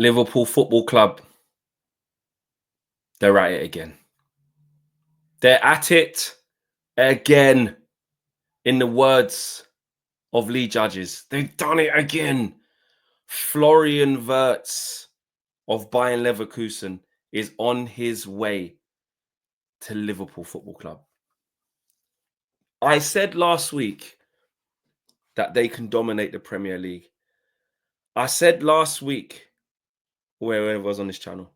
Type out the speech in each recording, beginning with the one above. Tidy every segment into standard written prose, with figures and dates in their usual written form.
Liverpool Football Club, they're at it again. They're at it again. In the words of Lee Judges, they've done it again. Florian Verts of Bayern Leverkusen is on his way to Liverpool Football Club. I said last week that they can dominate the Premier League. I said last week, wherever it was on this channel,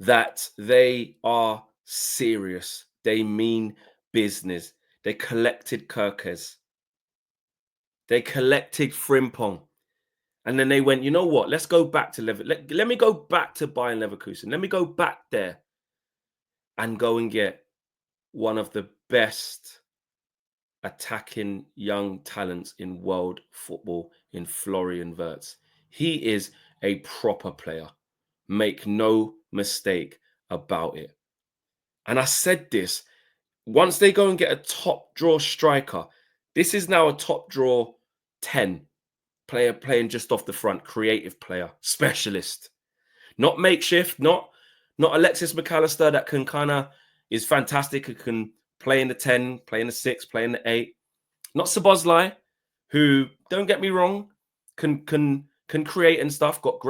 that they are serious. They mean business. They collected Kirkes. They collected Frimpong. And then they went, you know what? Let's go back to let me go back to Bayern Leverkusen. Let me go back there and go and get one of the best attacking young talents in world football in Florian Wirtz. He is a proper player. Make no mistake about it. And I said this, once they go and get a top draw striker, this is now a top draw 10 player playing just off the front, creative player, specialist, not makeshift, not Alexis McAllister that can is fantastic, who can play in the 10, play in the 6, play in the 8. Not Szoboszlai, who, don't get me wrong, can create and stuff, got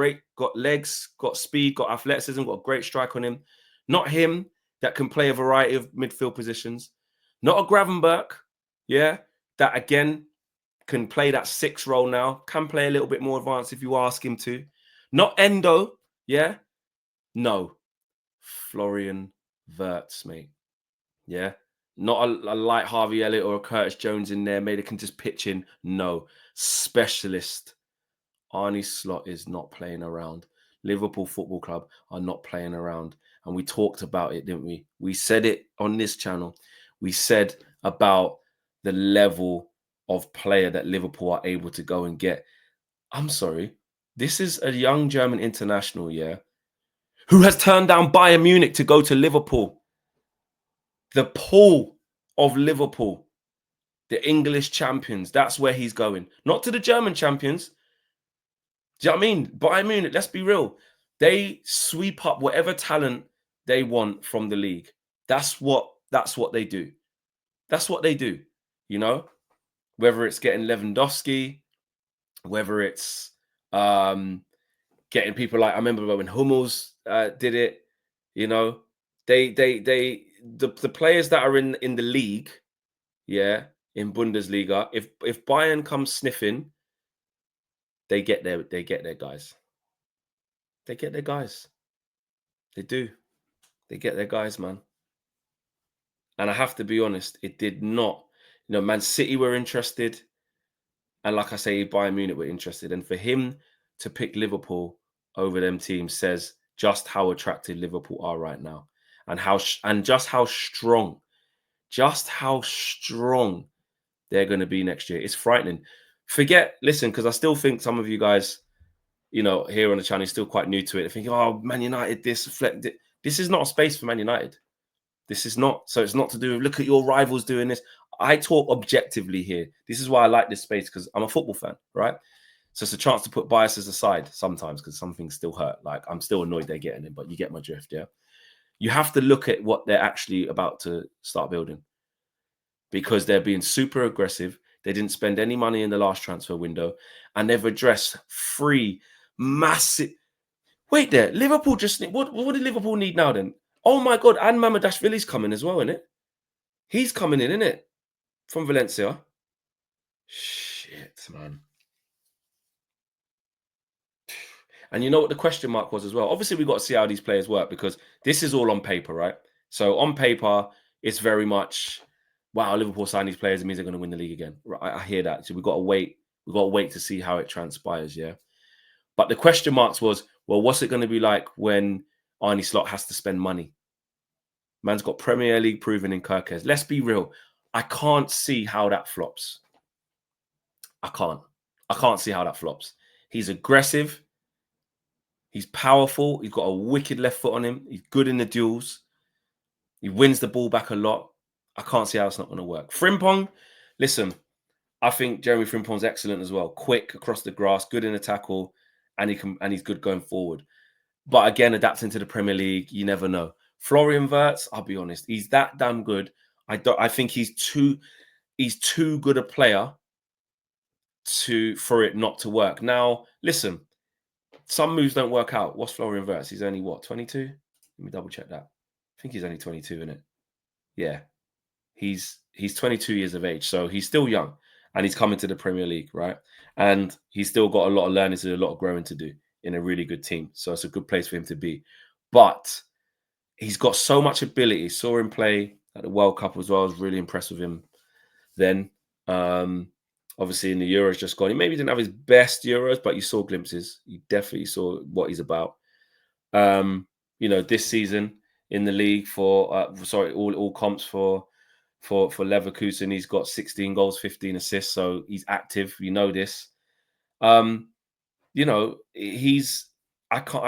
legs, got speed, got athleticism, got a great strike on him. Not him that can play a variety of midfield positions. Not a Gravenberch, yeah, that again can play that 6 role now, can play a little bit more advanced if you ask him to. Not Endo, yeah, no. Florian Wirtz, mate. Yeah. Not a light Harvey Elliott or a Curtis Jones in there, mate, that can just pitch in. No. Specialist. Arne Slot is not playing around. Liverpool Football Club are not playing around. And we talked about it, didn't we? We said it on this channel. We said about the level of player that Liverpool are able to go and get. I'm sorry. This is a young German international, yeah, who has turned down Bayern Munich to go to Liverpool. The pool of Liverpool, the English champions, that's where he's going. Not to the German champions. Do you know what I mean? Bayern Munich, let's be real. They sweep up whatever talent they want from the league. That's what they do. That's what they do, you know? Whether it's getting Lewandowski, whether it's getting people like, I remember when Hummels did it, you know, the players that are in the league, yeah, in Bundesliga, if Bayern comes sniffing, they get their guys. They get their guys. They do. They get their guys, man. And I have to be honest, it did not. You know, Man City were interested, and like I say, Bayern Munich were interested. And for him to pick Liverpool over them teams says just how attractive Liverpool are right now, and just how strong they're going to be next year. It's frightening. Listen, because I still think some of you guys, you know, here on the channel, is still quite new to it. They're thinking, oh, Man United, this is not a space for Man United. This is not. So it's not to do with, look at your rivals doing this. I talk objectively here. This is why I like this space, because I'm a football fan, right? So it's a chance to put biases aside sometimes, because some things still hurt. Like, I'm still annoyed they're getting it, but you get my drift, yeah? You have to look at what they're actually about to start building, because they're being super aggressive. They didn't spend any money in the last transfer window, and they've addressed 3 massive... Wait there, Liverpool just... What did Liverpool need now then? Oh my God, and Mamadashvili's coming as well, isn't it? He's coming in, isn't it? From Valencia. Shit, man. And you know what the question mark was as well? Obviously, we've got to see how these players work, because this is all on paper, right? So on paper, it's very much, wow, Liverpool signed these players, it means they're going to win the league again. I hear that. So we've got to wait. We've got to wait to see how it transpires, yeah? But the question marks was, well, what's it going to be like when Arne Slot has to spend money? Man's got Premier League proven in Kirkes. Let's be real. I can't see how that flops. I can't see how that flops. He's aggressive. He's powerful. He's got a wicked left foot on him. He's good in the duels. He wins the ball back a lot. I can't see how it's not going to work. Frimpong, listen, I think Jeremy Frimpong's excellent as well. Quick across the grass, good in the tackle. and he's good going forward. But again, adapting to the Premier League, you never know. Florian Wirtz, I'll be honest, he's that damn good. I think he's too good a player for it not to work. Now, listen, some moves don't work out. What's Florian Wirtz? He's only what, 22? Let me double check that. I think he's only 22, isn't it? Yeah. He's 22 years of age, so he's still young, and he's coming to the Premier League, right? And he's still got a lot of learning to do, a lot of growing to do in a really good team. So it's a good place for him to be. But he's got so much ability. Saw him play at the World Cup as well. I was really impressed with him then. Obviously in the Euros just gone, he maybe didn't have his best Euros, but you saw glimpses. You definitely saw what he's about. This season in the league for all comps for Leverkusen, he's got 16 goals, 15 assists, so he's active. You know this. I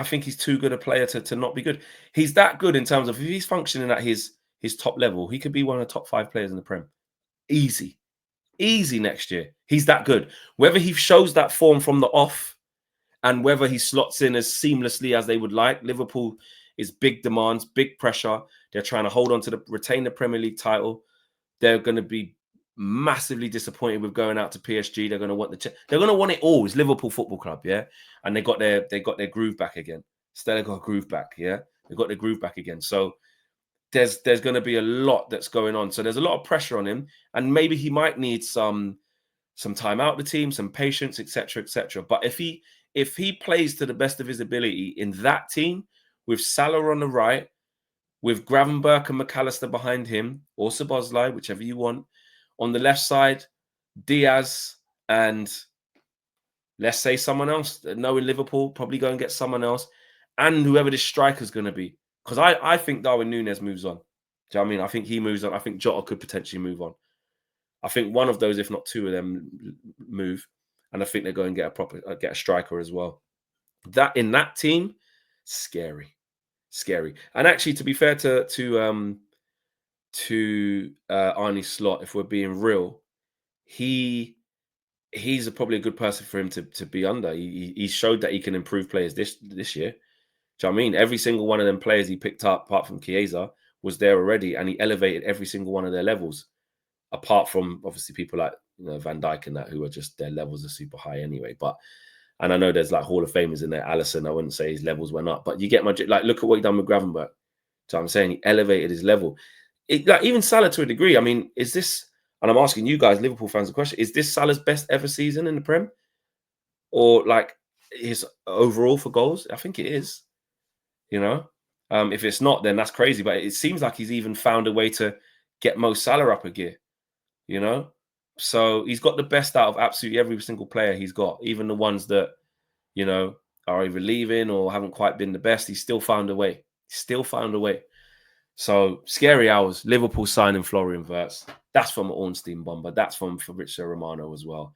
think he's too good a player to not be good. He's that good in terms of if he's functioning at his top level, he could be one of the top 5 players in the Prem. Easy next year. He's that good. Whether he shows that form from the off and whether he slots in as seamlessly as they would like, Liverpool is big demands, big pressure. They're trying to hold on to retain the Premier League title. They're going to be massively disappointed with going out to PSG. They're going to want they're going to want it all. It's Liverpool Football Club, yeah, and they got their groove back again. Stella got a groove back, yeah. They got their groove back again. So there's going to be a lot that's going on. So there's a lot of pressure on him, and maybe he might need some time out the team, some patience, etc., etc. But if he plays to the best of his ability in that team with Salah on the right, with Gravenberch and McAllister behind him, or Szoboszlai, whichever you want, on the left side, Diaz and let's say someone else. Knowing Liverpool, probably go and get someone else, and whoever this striker's going to be. Because I think Darwin Núñez moves on. Do you know what I mean? I think he moves on. I think Jota could potentially move on. I think one of those, if not two of them, move, and I think they're going to get a striker as well. That in that team, scary. And actually, to be fair to Arne Slot, if we're being real, he's probably a good person for him to be under. He showed that he can improve players this year. Do you know what I mean? Every single one of them players he picked up, apart from Chiesa, was there already, and he elevated every single one of their levels. Apart from obviously people like Van Dijk and that, who are just their levels are super high anyway. And I know there's like Hall of Famers in there. Alisson, I wouldn't say his levels went up, but you get look at what he done with Gravenberch. So I'm saying he elevated his level. Even Salah to a degree. I mean, is this? And I'm asking you guys, Liverpool fans, a question: is this Salah's best ever season in the Prem, or like his overall for goals? I think it is. If it's not, then that's crazy. But it seems like he's even found a way to get Mo Salah up a gear. So he's got the best out of absolutely every single player he's got, even the ones that are either leaving or haven't quite been the best. He's still found a way. So scary hours. Liverpool signing Florian Wirtz. That's from Ornstein Bomber. That's from Fabrizio Romano as well.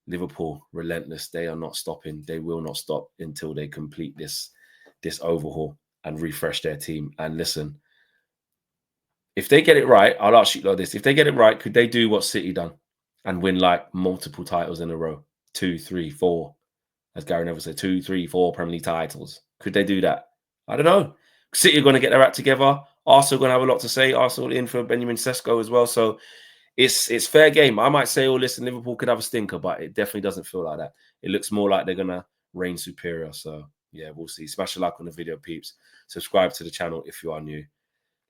Liverpool, relentless. They are not stopping. They will not stop until they complete this overhaul and refresh their team. And listen, if they get it right, I'll ask you like this. If they get it right, could they do what City done and win like multiple titles in a row? 2, 3, 4. As Gary Neville said, 2, 3, 4 Premier League titles. Could they do that? I don't know. City are going to get their act together. Arsenal are going to have a lot to say. Arsenal in for Benjamin Sesko as well. So it's fair game. I might say, listen, Liverpool could have a stinker, but it definitely doesn't feel like that. It looks more like they're going to reign superior. So yeah, we'll see. Smash a like on the video, peeps. Subscribe to the channel if you are new.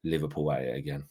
Liverpool at it again.